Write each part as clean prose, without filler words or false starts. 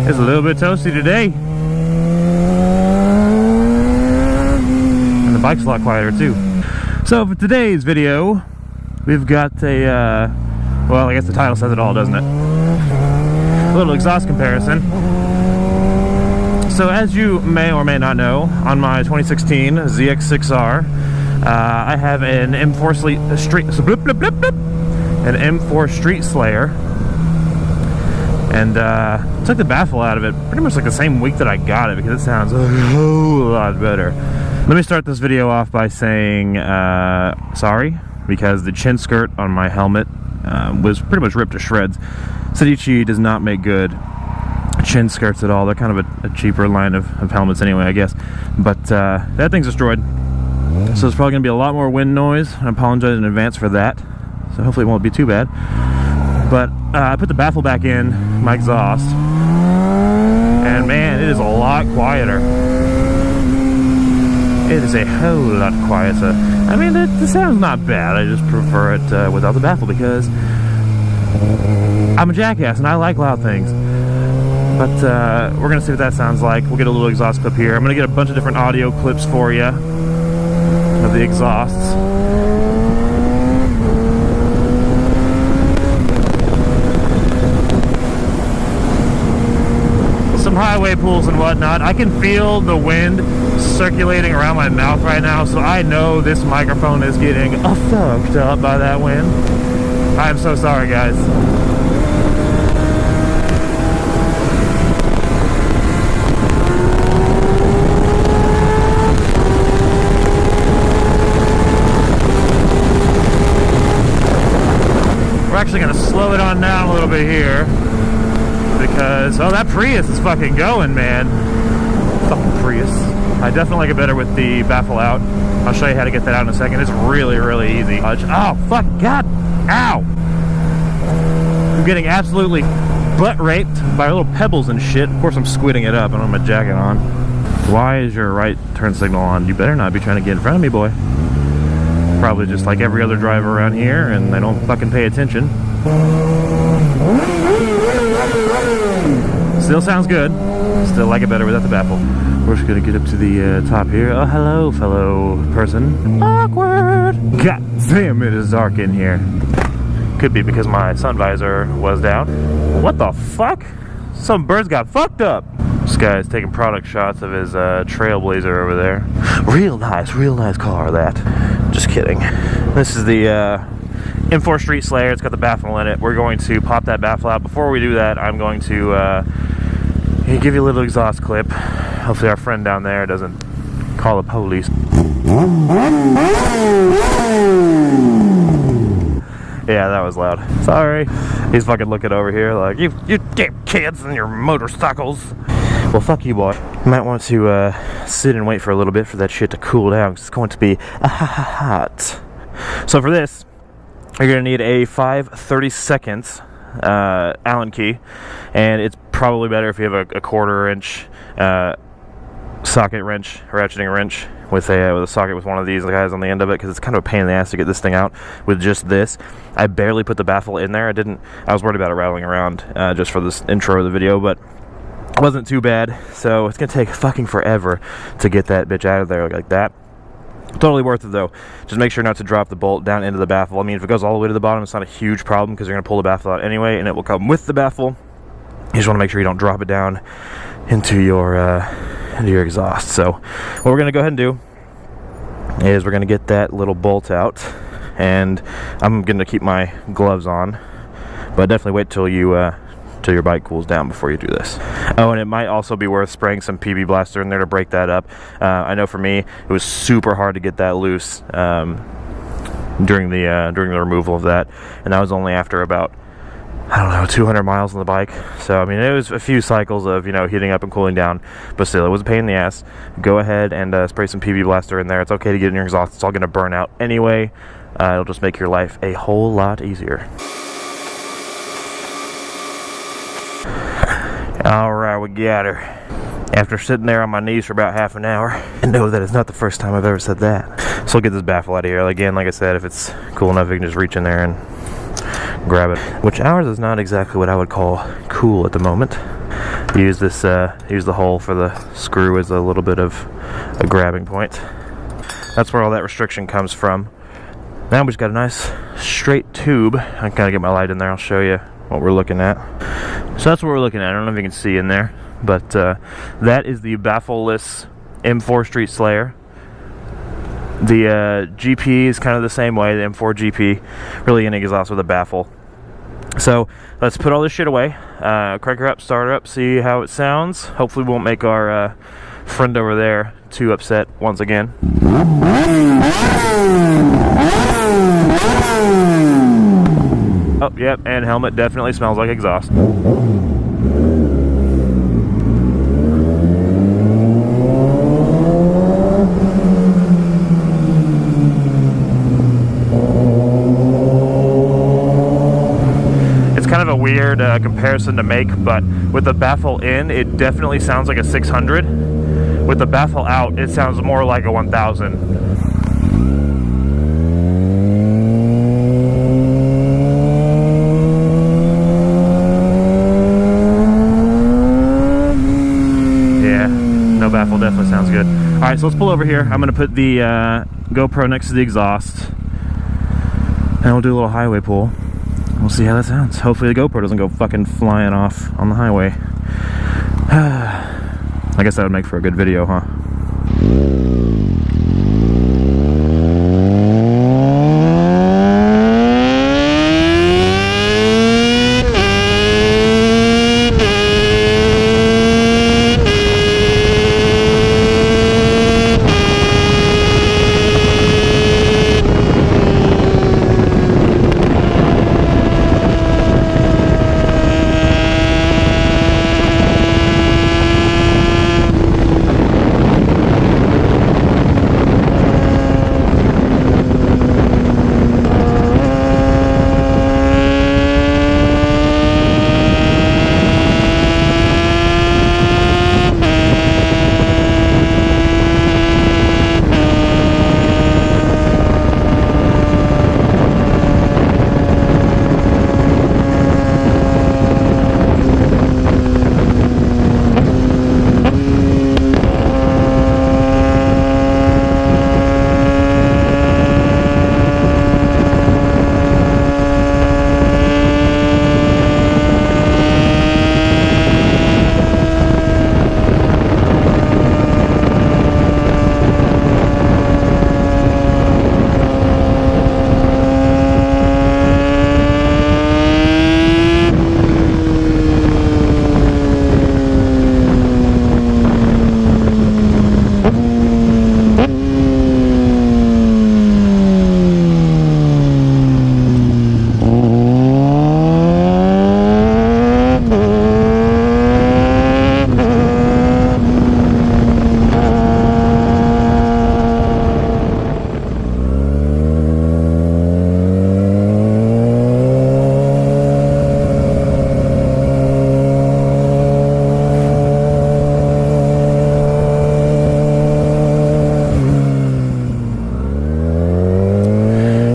It's a little bit toasty today. And the bike's a lot quieter too. So for today's video, we've got a, well, I guess the title says it all, doesn't it? A little exhaust comparison. So as you may or may not know, on my 2016 ZX-6R, I have an M4 Street Slayer, and took the baffle out of it pretty much like the same week that I got it because it sounds a whole lot better. Let me start this video off by saying sorry, because the chin skirt on my helmet was pretty much ripped to shreds. Sedici does not make good chin skirts at all. They're kind of a cheaper line of helmets anyway, I guess. But that thing's destroyed. So there's probably going to be a lot more wind noise. I apologize in advance for that. So hopefully it won't be too bad. But I put the baffle back in, my exhaust. And man, it is a lot quieter. It is a whole lot quieter. I mean, the sound's not bad. I just prefer it without the baffle because I'm a jackass and I like loud things. But we're going to see what that sounds like. We'll get a little exhaust clip here. I'm going to get a bunch of different audio clips for you of the exhausts. Some highway pools and whatnot. I can feel the wind circulating around my mouth right now, so I know this microphone is getting fucked up by that wind. I'm so sorry, guys. We're actually going to slow it on down a little bit here because, oh, that Prius is fucking going, man. Fucking Prius. I definitely like it better with the baffle out. I'll show you how to get that out in a second. It's really, really easy. Oh, fuck, God, ow. I'm getting absolutely butt raped by little pebbles and shit. Of course, I'm squidding it up. I don't have my jacket on. Why is your right turn signal on? You better not be trying to get in front of me, boy. Probably just like every other driver around here, and they don't fucking pay attention. Still sounds good. Still like it better without the baffle. We're just gonna get up to the top here. Oh, hello, fellow person. Awkward. God damn, it is dark in here. Could be because my sun visor was down. What the fuck? Some birds got fucked up. This guy's taking product shots of his Trailblazer over there. Real nice car, that. Just kidding. This is the M4 Street Slayer. It's got the baffle in it. We're going to pop that baffle out. Before we do that, I'm going to give you a little exhaust clip. Hopefully our friend down there doesn't call the police. Yeah, that was loud. Sorry. He's fucking looking over here like, you damn kids and your motorcycles. Well, fuck you, boy. You might want to sit and wait for a little bit for that shit to cool down, because it's going to be hot. So for this, you're going to need a 5/32 Allen key, and it's probably better if you have a 1/4 inch socket wrench, ratcheting wrench, with a socket with one of these guys on the end of it, because it's kind of a pain in the ass to get this thing out with just this. I barely put the baffle in there. I was worried about it rattling around just for this intro of the video, but it wasn't too bad. So it's gonna take fucking forever to get that bitch out of there like that. Totally worth it though. Just make sure not to drop the bolt down into the baffle. I mean, if it goes all the way to the bottom, it's not a huge problem because you're gonna pull the baffle out anyway, and it will come with the baffle. You just want to make sure you don't drop it down into your exhaust. So what we're gonna go ahead and do is we're gonna get that little bolt out, and I'm gonna keep my gloves on, but definitely wait till you till your bike cools down before you do this. Oh, and it might also be worth spraying some PB Blaster in there to break that up. I know for me, it was super hard to get that loose during the removal of that, and that was only after about, I don't know, 200 miles on the bike. So I mean, it was a few cycles of, you know, heating up and cooling down, but still, it was a pain in the ass. Go ahead and spray some PB Blaster in there. It's okay to get in your exhaust. It's all going to burn out anyway. It'll just make your life a whole lot easier. Alright, we got her. After sitting there on my knees for about half an hour, and know that it's not the first time I've ever said that. So we'll get this baffle out of here. Again, like I said, if it's cool enough, you can just reach in there and grab it. Which ours is not exactly what I would call cool at the moment. Use this, use the hole for the screw as a little bit of a grabbing point. That's where all that restriction comes from. Now we just got a nice straight tube. I gotta get my light in there. I'll show you what we're looking at. So that's what we're looking at. I don't know if you can see in there, but that is the Baffle-less M4 Street Slayer. The GP is kind of the same way, the M4 GP, really an exhaust with a baffle. So let's put all this shit away, crank her up, start her up, see how it sounds. Hopefully we won't make our friend over there too upset once again. Oh, yep, and helmet definitely smells like exhaust. It's kind of a weird comparison to make, but with the baffle in, it definitely sounds like a 600. With the baffle out, it sounds more like a 1000. Baffle definitely sounds good. Alright, so let's pull over here. I'm going to put the GoPro next to the exhaust, and we'll do a little highway pull. We'll see how that sounds. Hopefully the GoPro doesn't go fucking flying off on the highway. I guess that would make for a good video, huh?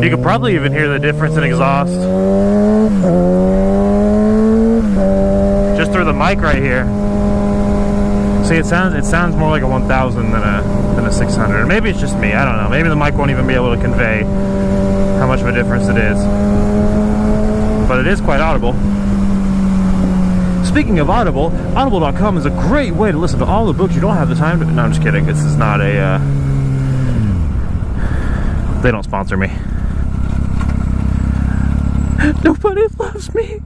You could probably even hear the difference in exhaust just through the mic right here. See, it sounds more like a 1000 than a 600. Maybe it's just me, I don't know. Maybe the mic won't even be able to convey how much of a difference it is. But it is quite audible. Speaking of Audible, Audible.com is a great way to listen to all the books you don't have the time to... No, I'm just kidding. This is not a... They don't sponsor me. Nobody loves me.